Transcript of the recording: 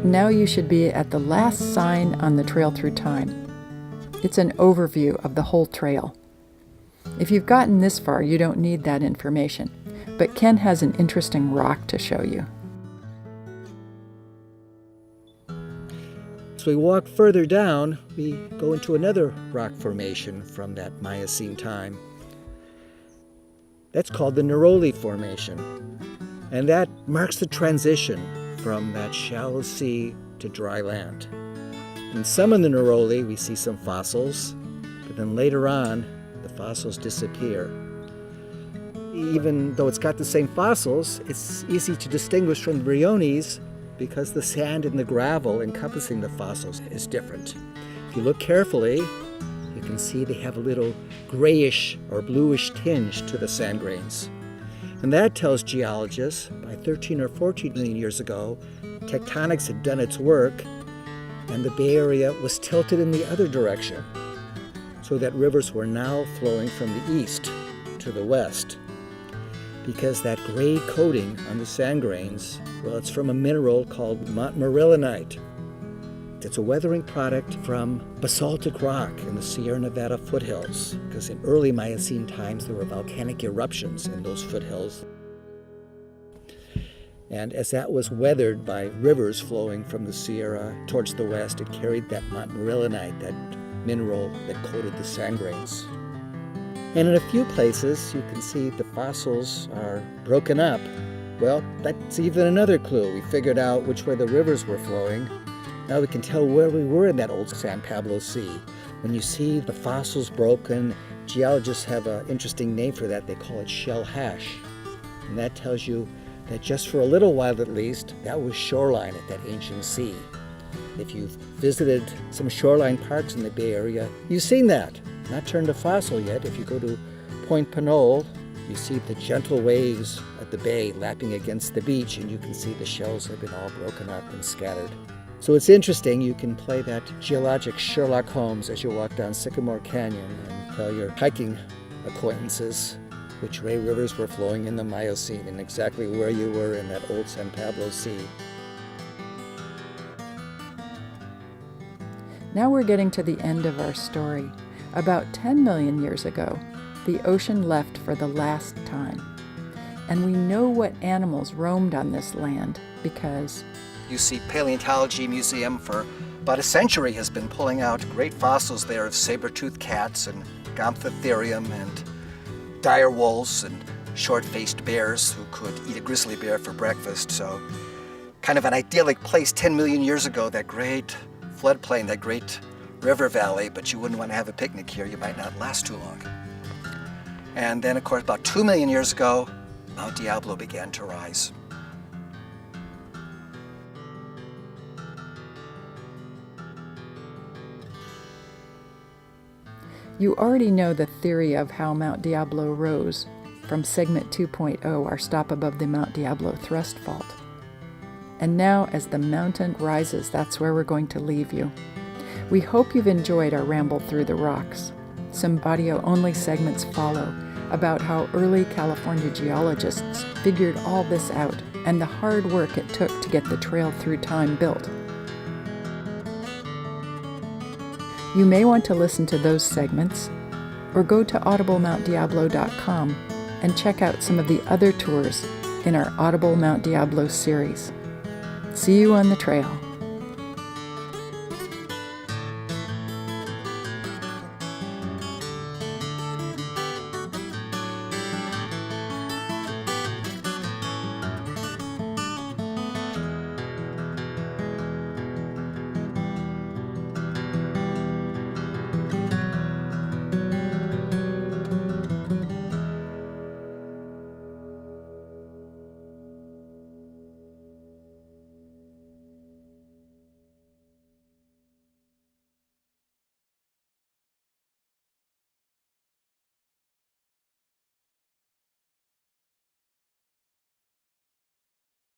Now you should be at the last sign on the trail through time. It's an overview of the whole trail. If you've gotten this far, you don't need that information, but Ken has an interesting rock to show you. As we walk further down, we go into another rock formation from that Miocene time. That's called the Neroli Formation, and that marks the transition from that shallow sea to dry land. In some of the Neroli, we see some fossils, but then later on, the fossils disappear. Even though it's got the same fossils, it's easy to distinguish from the bryones because the sand and the gravel encompassing the fossils is different. If you look carefully, you can see they have a little grayish or bluish tinge to the sand grains. And that tells geologists by 13 or 14 million years ago, tectonics had done its work and the Bay Area was tilted in the other direction, so that rivers were now flowing from the east to the west. Because that gray coating on the sand grains, well, it's from a mineral called montmorillonite. It's a weathering product from basaltic rock in the Sierra Nevada foothills, because in early Miocene times there were volcanic eruptions in those foothills. And as that was weathered by rivers flowing from the Sierra towards the west, it carried that montmorillonite, that mineral that coated the sand grains. And in a few places, you can see the fossils are broken up. Well, that's even another clue. We figured out which way the rivers were flowing. Now we can tell where we were in that old San Pablo Sea. When you see the fossils broken, geologists have an interesting name for that. They call it shell hash. And that tells you that just for a little while at least, that was shoreline at that ancient sea. If you've visited some shoreline parks in the Bay Area, you've seen that. Not turned to fossil yet. If you go to Point Pinole, you see the gentle waves at the bay lapping against the beach, and you can see the shells have been all broken up and scattered. So it's interesting, you can play that geologic Sherlock Holmes as you walk down Sycamore Canyon and tell your hiking acquaintances which way rivers were flowing in the Miocene and exactly where you were in that old San Pablo Sea. Now we're getting to the end of our story. About 10 million years ago, the ocean left for the last time. And we know what animals roamed on this land because UC Paleontology Museum for about a century has been pulling out great fossils there of saber-toothed cats and Gomphotherium and dire wolves and short-faced bears who could eat a grizzly bear for breakfast. So kind of an idyllic place 10 million years ago, that great floodplain, that great river valley, but you wouldn't want to have a picnic here. You might not last too long. And then, of course, about 2 million years ago, Mount Diablo began to rise. you already know the theory of how Mount Diablo rose from segment 2.0, our stop above the Mount Diablo thrust fault. And now, as the mountain rises, that's where we're going to leave you. We hope you've enjoyed our ramble through the rocks. Some audio-only segments follow about how early California geologists figured all this out and the hard work it took to get the trail through time built. You may want to listen to those segments, or go to audiblemountdiablo.com and check out some of the other tours in our Audible Mount Diablo series. See you on the trail.